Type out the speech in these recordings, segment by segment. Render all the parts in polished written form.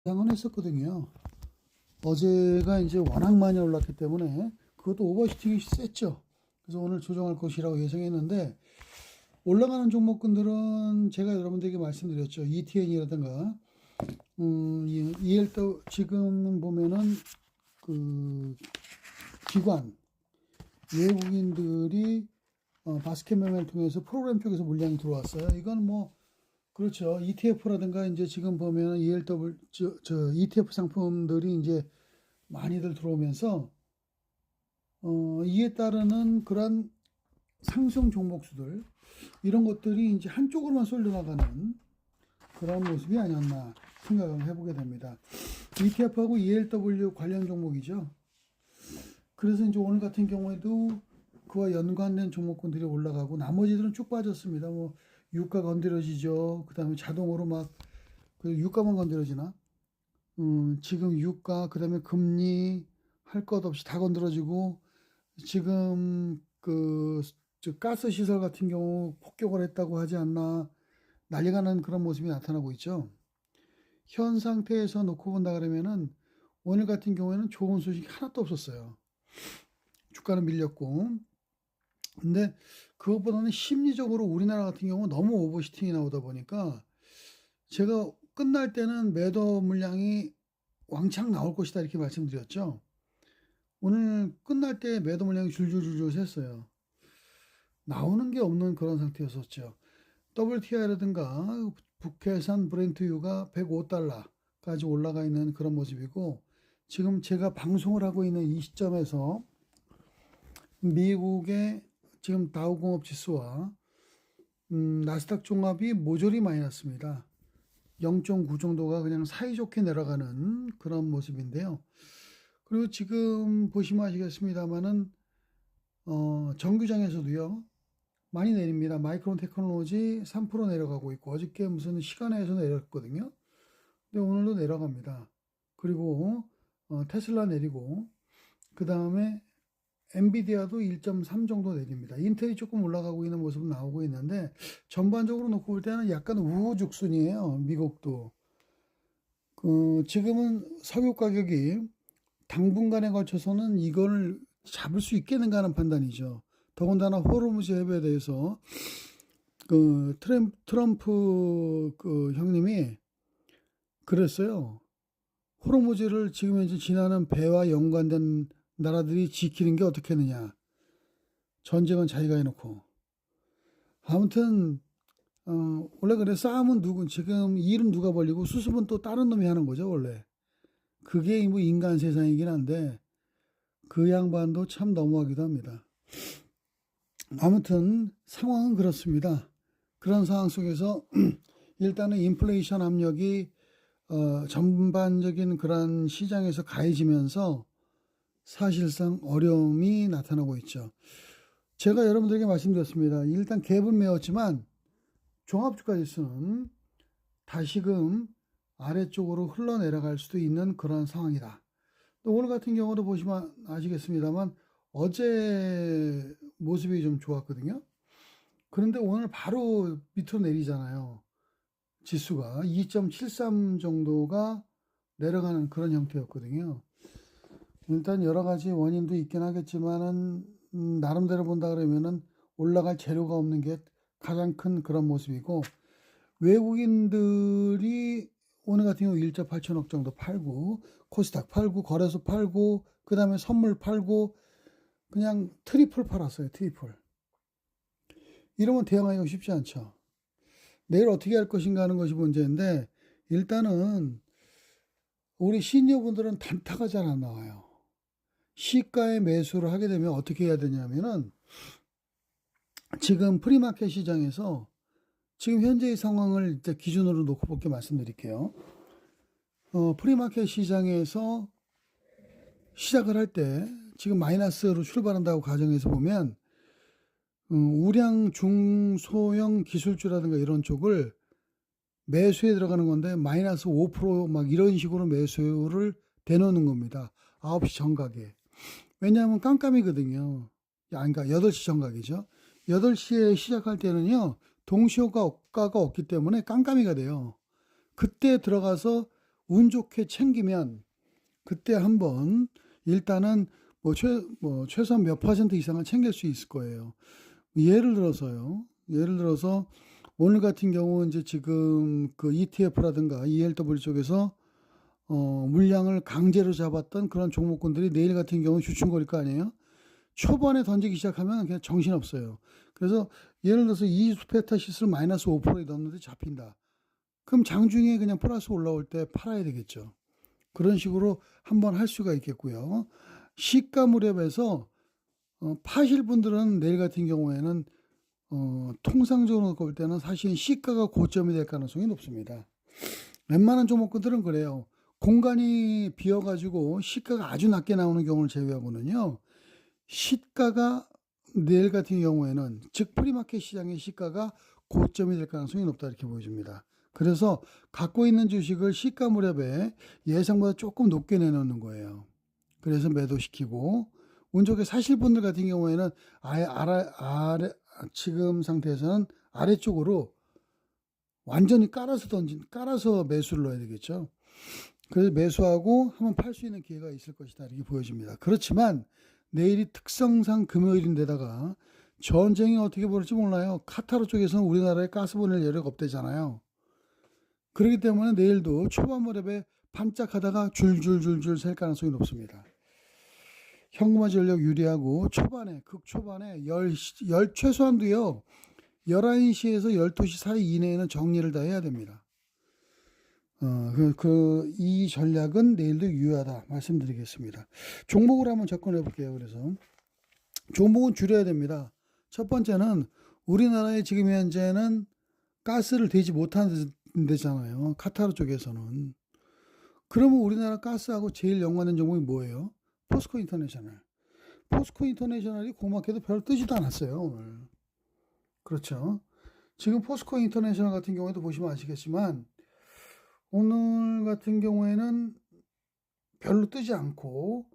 양은 했었거든요. 어제가 이제 워낙 많이 올랐기 때문에 그것도 오버슈팅이 셌죠. 그래서 오늘 조정할 것이라고 예상했는데 올라가는 종목군들은 제가 여러분들에게 말씀드렸죠. ETN이라든가 EL도 지금 보면은 그 기관 외국인들이 바스켓 매매를 통해서 프로그램 쪽에서 물량이 들어왔어요. 이건 뭐 그렇죠. ETF라든가 이제 지금 보면 ELW ETF 상품들이 이제 많이들 들어오면서 이에 따르는 그런 상승 종목수들 이런 것들이 이제 한쪽으로만 쏠려 나가는 그런 모습이 아니었나 생각을 해보게 됩니다. ETF하고 ELW 관련 종목이죠. 그래서 이제 오늘 같은 경우에도 그와 연관된 종목군들이 올라가고 나머지들은 쭉 빠졌습니다. 뭐 유가 건드려지죠. 그다음에 자동으로 막 그 유가만 건드려지나? 지금 유가 그다음에 금리 할 것 없이 다 건드려지고 지금 저 가스 시설 같은 경우 폭격을 했다고 하지 않나 난리가 난 그런 모습이 나타나고 있죠. 현 상태에서 놓고 본다 그러면은 오늘 같은 경우에는 좋은 소식이 하나도 없었어요. 주가는 밀렸고 근데 그것보다는 심리적으로 우리나라 같은 경우 너무 오버슈팅이 나오다 보니까 제가 끝날 때는 매도 물량이 왕창 나올 것이다 이렇게 말씀드렸죠. 오늘 끝날 때 매도 물량이 줄줄줄줄 샜어요. 나오는 게 없는 그런 상태였었죠. WTI라든가 북해산 브렌트유가 105달러까지 올라가 있는 그런 모습이고 지금 제가 방송을 하고 있는 이 시점에서 미국의 지금 다우공업 지수와 나스닥 종합이 모조리 마이너스입니다. 0.9 정도가 그냥 사이좋게 내려가는 그런 모습인데요. 그리고 지금 보시면 아시겠습니다만은 정규장에서도요 많이 내립니다. 마이크론 테크놀로지 3% 내려가고 있고 어저께 무슨 시간에서 내렸거든요. 근데 오늘도 내려갑니다. 그리고 테슬라 내리고 그 다음에 엔비디아도 1.3 정도 내립니다. 인텔이 조금 올라가고 있는 모습은 나오고 있는데 전반적으로 놓고 볼 때는 약간 우후죽순이에요. 미국도. 지금은 석유 가격이 당분간에 걸쳐서는 이걸 잡을 수 있겠는가 하는 판단이죠. 더군다나 호르무즈 해협에 대해서 트럼프 형님이 그랬어요. 호르무즈를 지금 현재 지나는 배와 연관된 나라들이 지키는 게 어떻겠느냐. 전쟁은 자기가 해놓고. 아무튼 원래 그래 싸움은 지금 일은 누가 벌리고 수습은 또 다른 놈이 하는 거죠 원래. 그게 뭐 인간 세상이긴 한데 그 양반도 참 너무하기도 합니다. 아무튼 상황은 그렇습니다. 그런 상황 속에서 일단은 인플레이션 압력이 전반적인 그런 시장에서 가해지면서 사실상 어려움이 나타나고 있죠. 제가 여러분들에게 말씀드렸습니다. 일단 갭은 메웠지만 종합주가 지수는 다시금 아래쪽으로 흘러내려갈 수도 있는 그런 상황이다. 또 오늘 같은 경우도 보시면 아시겠습니다만 어제 모습이 좀 좋았거든요. 그런데 오늘 바로 밑으로 내리잖아요. 지수가 2.73 정도가 내려가는 그런 형태였거든요. 일단 여러 가지 원인도 있긴 하겠지만은 나름대로 본다 그러면은 올라갈 재료가 없는 게 가장 큰 그런 모습이고 외국인들이 오늘 같은 경우 1조 8천억 정도 팔고 코스닥 팔고 거래소 팔고 그 다음에 선물 팔고 그냥 트리플 팔았어요. 트리플. 이러면 대응하기가 쉽지 않죠. 내일 어떻게 할 것인가 하는 것이 문제인데 일단은 우리 시니어분들은 단타가 잘 안 나와요. 시가에 매수를 하게 되면 어떻게 해야 되냐면은 지금 프리마켓 시장에서 지금 현재의 상황을 이제 기준으로 놓고 볼게 말씀드릴게요. 프리마켓 시장에서 시작을 할 때 지금 마이너스로 출발한다고 가정해서 보면 우량 중소형 기술주라든가 이런 쪽을 매수에 들어가는 건데 마이너스 5%막 이런 식으로 매수를 대놓는 겁니다. 9시 정각에. 왜냐하면 깜깜이거든요. 그러니까 8시 정각이죠. 8시에 시작할 때는요. 동시효과가 없기 때문에 깜깜이가 돼요. 그때 들어가서 운 좋게 챙기면 그때 한번 일단은 최소한 몇 퍼센트 이상은 챙길 수 있을 거예요. 예를 들어서 오늘 같은 경우 이제 지금 그 ETF라든가 ELW 쪽에서 물량을 강제로 잡았던 그런 종목군들이 내일 같은 경우 주춤거릴 거 아니에요. 초반에 던지기 시작하면 그냥 정신없어요. 그래서 예를 들어서 이스페타시스를 마이너스 5%에 넣었는데 잡힌다. 그럼 장중에 그냥 플러스 올라올 때 팔아야 되겠죠. 그런 식으로 한번 할 수가 있겠고요. 시가 무렵에서 파실 분들은 내일 같은 경우에는 통상적으로 볼 때는 사실 시가가 고점이 될 가능성이 높습니다. 웬만한 종목들은 그래요. 공간이 비어가지고 시가가 아주 낮게 나오는 경우를 제외하고는요. 시가가 내일 같은 경우에는 즉 프리마켓 시장의 시가가 고점이 될 가능성이 높다 이렇게 보여집니다. 그래서 갖고 있는 주식을 시가 무렵에 예상보다 조금 높게 내놓는 거예요. 그래서 매도시키고 운 좋게 사실 분들 같은 경우에는 아예 지금 상태에서는 아래쪽으로 완전히 깔아서 매수를 넣어야 되겠죠. 그래서 매수하고 한번 팔 수 있는 기회가 있을 것이다 이렇게 보여집니다. 그렇지만 내일이 특성상 금요일인데다가 전쟁이 어떻게 벌어질지 몰라요. 카타르 쪽에서는 우리나라에 가스 보낼 여력 없대잖아요. 그렇기 때문에 내일도 초반 무렵에 반짝하다가 줄줄줄줄 셀 가능성이 높습니다. 현금화 전력 유리하고 극초반에 최소한도요 11시에서 12시 사이 이내에는 정리를 다 해야 됩니다. 이 전략은 내일도 유효하다 말씀드리겠습니다. 종목으로 한번 접근해 볼게요. 그래서 종목은 줄여야 됩니다. 첫 번째는 우리나라에 지금 현재는 가스를 대지 못하는 데잖아요. 카타르 쪽에서는. 그러면 우리나라 가스하고 제일 연관된 종목이 뭐예요? 포스코 인터내셔널. 포스코 인터내셔널이 고맙게도 별 뜨지도 않았어요, 오늘. 그렇죠. 지금 포스코 인터내셔널 같은 경우에도 보시면 아시겠지만 오늘 같은 경우에는 별로 뜨지 않고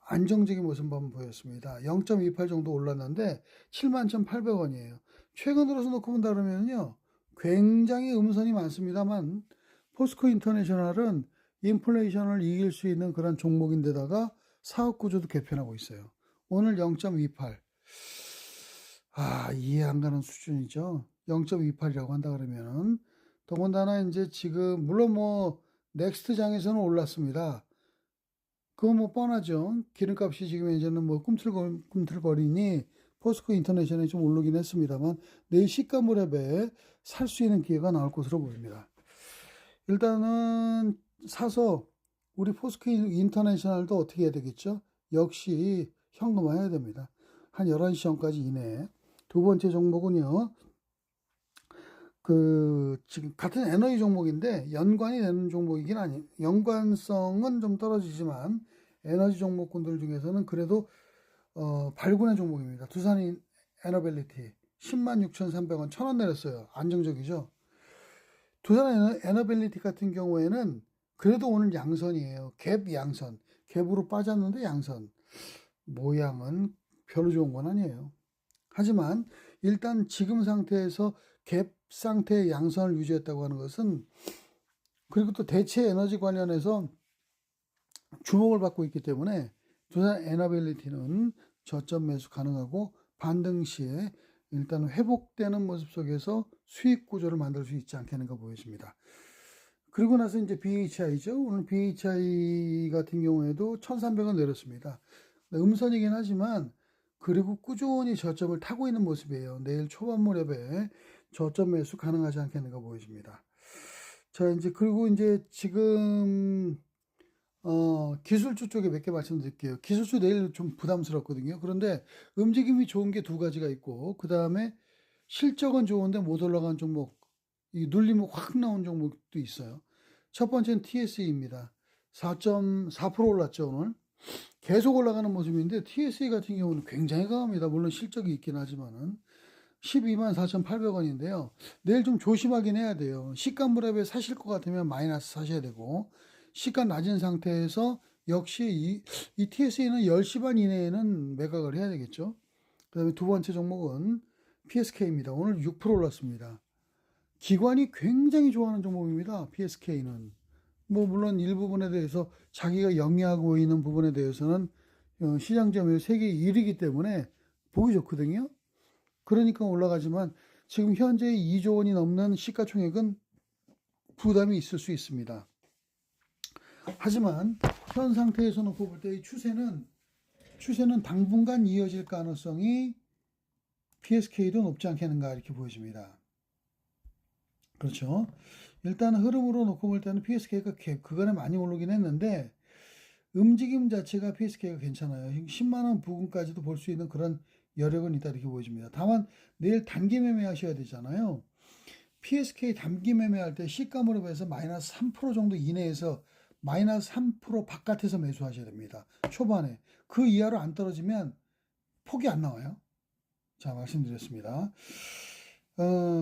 안정적인 모습만 보였습니다. 0.28 정도 올랐는데 71,800원이에요. 최근 들어서 놓고 본다 그러면요. 굉장히 음선이 많습니다만 포스코 인터내셔널은 인플레이션을 이길 수 있는 그런 종목인데다가 사업 구조도 개편하고 있어요. 오늘 0.28. 이해 안 가는 수준이죠. 0.28이라고 한다 그러면은 더군다나 이제 지금 물론 넥스트 장에서는 올랐습니다. 그거 뻔하죠. 기름값이 지금 이제는 꿈틀거리니 포스코 인터내셔널이 좀 오르긴 했습니다만 내일 시가 무렵에 살 수 있는 기회가 나올 것으로 보입니다. 일단은 사서 우리 포스코 인터내셔널도 어떻게 해야 되겠죠? 역시 현금화해야 됩니다. 한 11시 전까지 이내에. 두 번째 종목은요. 지금 같은 에너지 종목인데 연관이 되는 종목이긴 아니에요. 연관성은 좀 떨어지지만 에너지 종목군들 중에서는 그래도 발군의 종목입니다. 두산 에너빌리티 106,300원 1,000원 내렸어요. 안정적이죠. 두산 에너빌리티 같은 경우에는 그래도 오늘 양선이에요. 갭 양선. 갭으로 빠졌는데 양선. 모양은 별로 좋은 건 아니에요. 하지만 일단 지금 상태에서 갭 상태의 양선을 유지했다고 하는 것은 그리고 또 대체 에너지 관련해서 주목을 받고 있기 때문에 두산 에너빌리티는 저점 매수 가능하고 반등 시에 일단 회복되는 모습 속에서 수익 구조를 만들 수 있지 않겠는가 보여집니다. 그리고 나서 이제 BHI죠. 오늘 BHI 같은 경우에도 1,300원 내렸습니다. 음선이긴 하지만 그리고 꾸준히 저점을 타고 있는 모습이에요. 내일 초반 무렵에 저점 매수 가능하지 않겠는가 보여집니다. 자, 그리고 지금 기술주 쪽에 몇 개 말씀드릴게요. 기술주 내일 좀 부담스럽거든요. 그런데 움직임이 좋은 게 두 가지가 있고 그 다음에 실적은 좋은데 못 올라간 종목, 이 눌림이 확 나온 종목도 있어요. 첫 번째는 TSE입니다. 4.4% 올랐죠, 오늘. 계속 올라가는 모습인데 TSE 같은 경우는 굉장히 강합니다. 물론 실적이 있긴 하지만은 124,800원인데요. 내일 좀 조심하긴 해야 돼요. 시가 무렵에 사실 것 같으면 마이너스 사셔야 되고 시가 낮은 상태에서 역시 이 TSE는 10시 반 이내에는 매각을 해야 되겠죠. 그 다음에 두 번째 종목은 PSK입니다. 오늘 6% 올랐습니다. 기관이 굉장히 좋아하는 종목입니다. PSK는. 뭐 물론 일부분에 대해서 자기가 영위하고 있는 부분에 대해서는 시장 점유율 세계 1위이기 때문에 보기 좋거든요. 그러니까 올라가지만 지금 현재 2조 원이 넘는 시가총액은 부담이 있을 수 있습니다. 하지만 현 상태에서 놓고 볼 때 이 추세는 당분간 이어질 가능성이 PSK도 높지 않겠는가 이렇게 보여집니다. 그렇죠. 일단 흐름으로 놓고 볼 때는 PSK가 그간에 많이 오르긴 했는데 움직임 자체가 PSK가 괜찮아요. 10만 원 부근까지도 볼 수 있는 그런 여력은 있다 이렇게 보여집니다. 다만 내일 단기 매매 하셔야 되잖아요. PSK 단기 매매할 때 시가무렵 에서 마이너스 3% 정도 이내에서 마이너스 3% 바깥에서 매수하셔야 됩니다. 초반에. 그 이하로 안 떨어지면 폭이 안 나와요. 자, 말씀드렸습니다.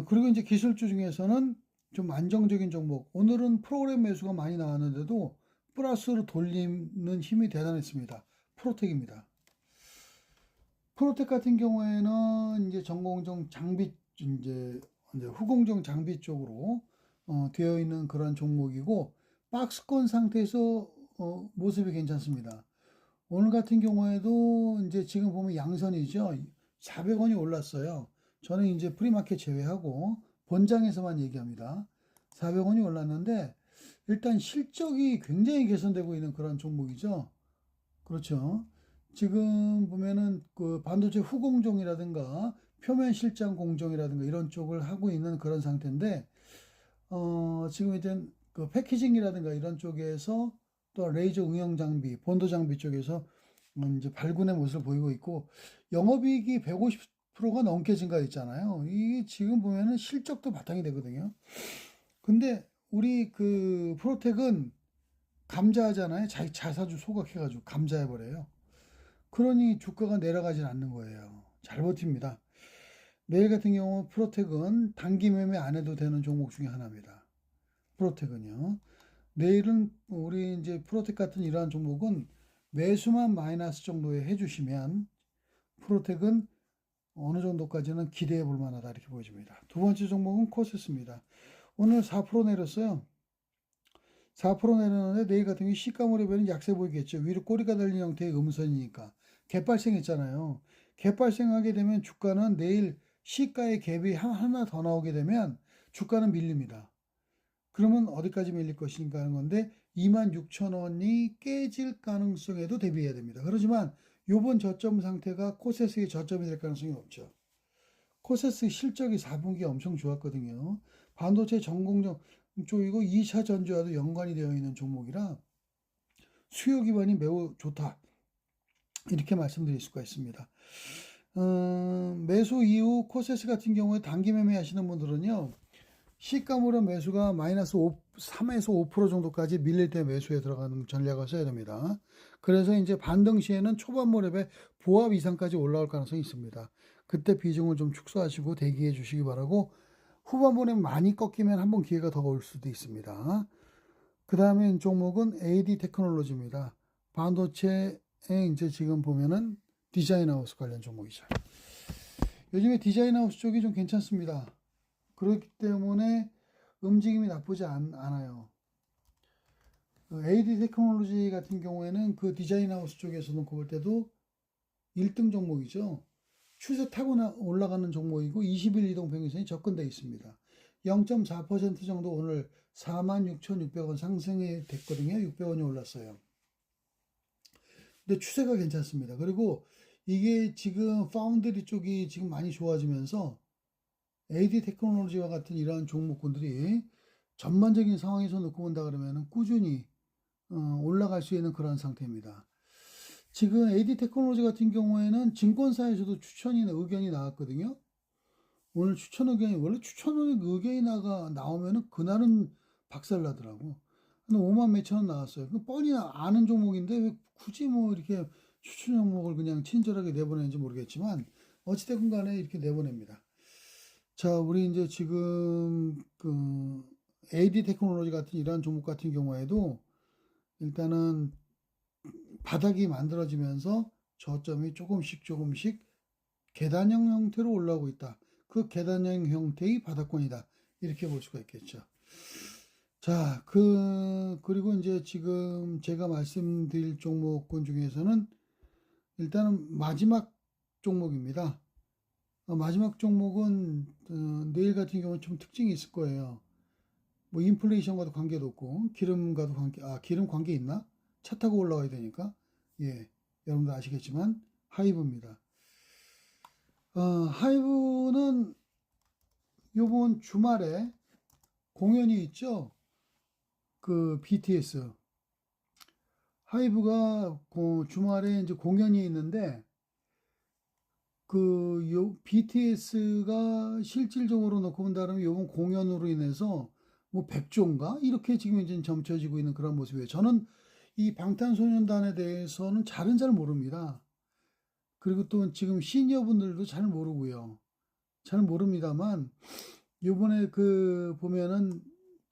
그리고 이제 기술주 중에서는 좀 안정적인 종목. 오늘은 프로그램 매수가 많이 나왔는데도 플러스로 돌리는 힘이 대단했습니다. 프로텍입니다. 프로텍 같은 경우에는 이제 전공정 장비, 이제 후공정 장비 쪽으로 되어 있는 그런 종목이고, 박스권 상태에서 모습이 괜찮습니다. 오늘 같은 경우에도 이제 지금 보면 양선이죠. 400원이 올랐어요. 저는 이제 프리마켓 제외하고 본장에서만 얘기합니다. 400원이 올랐는데 일단 실적이 굉장히 개선되고 있는 그런 종목이죠. 그렇죠. 지금 보면은 그 반도체 후공정이라든가 표면 실장 공정이라든가 이런 쪽을 하고 있는 그런 상태인데 지금 이제 그 패키징이라든가 이런 쪽에서 또 레이저 응용 장비, 본도 장비 쪽에서 이제 발군의 모습을 보이고 있고 영업이익이 150%가 넘게 증가했잖아요. 이게 지금 보면은 실적도 바탕이 되거든요. 근데 우리 그 프로텍은 감자하잖아요. 자기 자사주 소각해가지고 감자해버려요. 그러니 주가가 내려가진 않는 거예요. 잘 버팁니다. 내일 같은 경우 프로텍은 단기 매매 안 해도 되는 종목 중에 하나입니다. 프로텍은요. 내일은 우리 이제 프로텍 같은 이러한 종목은 매수만 마이너스 정도에 해주시면 프로텍은 어느 정도까지는 기대해 볼 만하다 이렇게 보여집니다. 두 번째 종목은 코세스입니다. 오늘 4% 내렸어요. 4% 내렸는데 내일 같은 경우 시가무렵에는 약세 보이겠죠. 위로 꼬리가 달린 형태의 음선이니까. 갭발생했잖아요. 갭발생하게 되면 주가는 내일 시가의 갭이 하나 더 나오게 되면 주가는 밀립니다. 그러면 어디까지 밀릴 것인가 하는 건데 26,000원이 깨질 가능성에도 대비해야 됩니다. 그렇지만 요번 저점 상태가 코세스의 저점이 될 가능성이 높죠. 코세스 실적이 4분기 엄청 좋았거든요. 반도체 전공정 쪽이고 2차 전지와도 연관이 되어 있는 종목이라 수요 기반이 매우 좋다. 이렇게 말씀드릴 수가 있습니다. 매수 이후 코세스 같은 경우에 단기 매매 하시는 분들은요. 시가무렵 매수가 마이너스 3에서 5% 정도까지 밀릴 때 매수에 들어가는 전략을 써야 됩니다. 그래서 이제 반등 시에는 초반 무렵에 보합 이상까지 올라올 가능성이 있습니다. 그때 비중을 좀 축소하시고 대기해 주시기 바라고 후반부에 많이 꺾이면 한번 기회가 더 올 수도 있습니다. 그 다음에 종목은 AD 테크놀로지입니다. 반도체에 이제 지금 보면은 디자인하우스 관련 종목이죠. 요즘에 디자인하우스 쪽이 좀 괜찮습니다. 그렇기 때문에 움직임이 나쁘지 않아요. AD 테크놀로지 같은 경우에는 그 디자인하우스 쪽에서 놓고 볼 때도 1등 종목이죠. 추세 타고 올라가는 종목이고 20일 이동 평균선이 접근되어 있습니다. 0.4% 정도 오늘 46,600원 상승이 됐거든요. 600원이 올랐어요. 근데 추세가 괜찮습니다. 그리고 이게 지금 파운드리 쪽이 지금 많이 좋아지면서 AD 테크놀로지와 같은 이러한 종목군들이 전반적인 상황에서 놓고 본다 그러면 꾸준히 올라갈 수 있는 그런 상태입니다. 지금 AD 테크놀로지 같은 경우에는 증권사에서도 의견이 나왔거든요. 오늘 추천 의견이, 원래 추천 의견이 나오면은 그날은 박살나더라고. 근데 5만 몇천 원 나왔어요. 뻔히 아는 종목인데 왜 굳이 뭐 이렇게 추천 종목을 그냥 친절하게 내보내는지 모르겠지만 어찌됐건 간에 이렇게 내보냅니다. 자, 우리 이제 지금 그 AD 테크놀로지 같은 이러한 종목 같은 경우에도 일단은 바닥이 만들어지면서 저점이 조금씩 계단형 형태로 올라오고 있다. 그 계단형 형태의 바닥권이다. 이렇게 볼 수가 있겠죠. 자, 그리고 이제 지금 제가 말씀드릴 종목군 중에서는 일단은 마지막 종목입니다. 마지막 종목은 내일 같은 경우는 좀 특징이 있을 거예요. 뭐 인플레이션과도 관계도 없고 기름과도 기름 관계 있나? 차 타고 올라와야 되니까. 예, 여러분도 아시겠지만 하이브입니다. 하이브는 요번 주말에 공연이 있죠. 그 BTS 하이브가 주말에 이제 공연이 있는데 BTS가 실질적으로 놓고 본다면 이번 공연으로 인해서 뭐 100조인가 이렇게 지금 이제 점쳐지고 있는 그런 모습이에요. 저는 이 방탄소년단에 대해서는 잘 모릅니다. 그리고 또 지금 시니어분들도 잘 모르고요. 잘 모릅니다만 요번에 보면은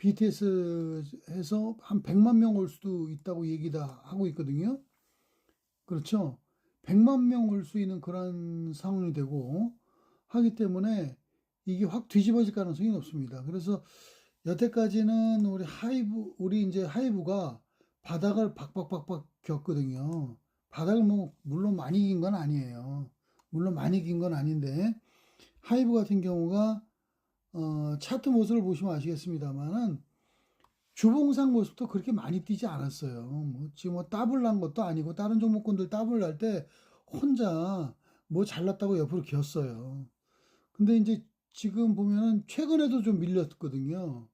BTS에서 한 100만 명 올 수도 있다고 얘기다 하고 있거든요. 그렇죠. 100만 명 올 수 있는 그런 상황이 되고 하기 때문에 이게 확 뒤집어질 가능성이 높습니다. 그래서 여태까지는 우리 이제 하이브가 바닥을 박박박박 겪거든요. 바닥을 뭐 물론 많이 긴 건 아니에요. 물론 많이 긴 건 아닌데 하이브 같은 경우가 차트 모습을 보시면 아시겠습니다만은 주봉상 모습도 그렇게 많이 뛰지 않았어요. 뭐 지금 뭐 더블 난 것도 아니고 다른 종목군들 더블 날 때 혼자 뭐 잘났다고 옆으로 기었어요. 근데 이제 지금 보면은 최근에도 좀 밀렸거든요.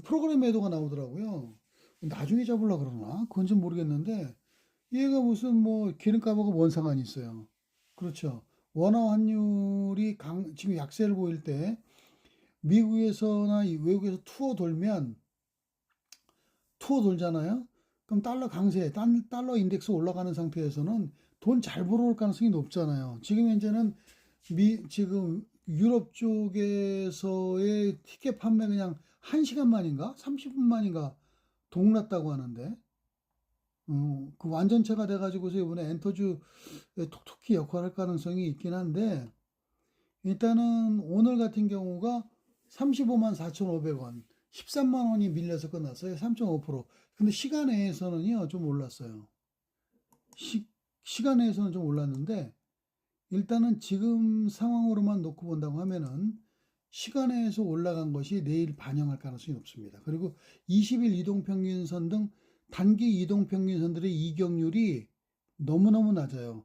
프로그램 매도가 나오더라고요. 나중에 잡으려 그러나? 그건 좀 모르겠는데 얘가 무슨 뭐 기름값하고 뭔 상관이 있어요. 그렇죠. 원화 환율이 지금 약세를 보일 때 미국에서나 외국에서 투어 돌잖아요. 그럼 달러 강세, 달러 인덱스 올라가는 상태에서는 돈 잘 벌어올 가능성이 높잖아요. 지금 현재는 지금 유럽 쪽에서의 티켓 판매 그냥 1시간 만인가? 30분 만인가? 동났다고 하는데, 그 완전체가 돼가지고서 이번에 엔터주 톡톡히 역할할 가능성이 있긴 한데, 일단은 오늘 같은 경우가 35만 4,500원, 13만 원이 밀려서 끝났어요. 3.5%. 근데 시간 내에서는요, 좀 올랐어요. 시간 내에서는 좀 올랐는데, 일단은 지금 상황으로만 놓고 본다고 하면은, 시간에서 올라간 것이 내일 반영할 가능성이 높습니다. 그리고 20일 이동평균선 등 단기 이동평균선들의 이격률이 너무너무 낮아요.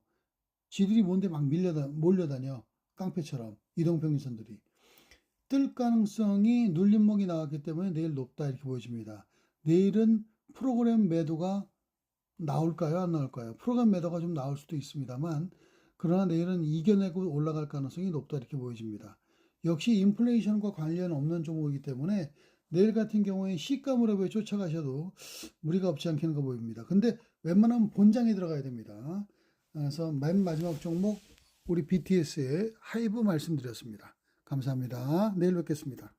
지들이 뭔데 막 몰려다녀. 깡패처럼 이동평균선들이. 뜰 가능성이 눌림목이 나왔기 때문에 내일 높다 이렇게 보여집니다. 내일은 프로그램 매도가 나올까요? 안 나올까요? 프로그램 매도가 좀 나올 수도 있습니다만 그러나 내일은 이겨내고 올라갈 가능성이 높다 이렇게 보여집니다. 역시 인플레이션과 관련 없는 종목이기 때문에 내일 같은 경우에 시가 무렵에 쫓아가셔도 무리가 없지 않겠는가 보입니다. 근데 웬만하면 본장에 들어가야 됩니다. 그래서 맨 마지막 종목 우리 BTS의 하이브 말씀드렸습니다. 감사합니다. 내일 뵙겠습니다.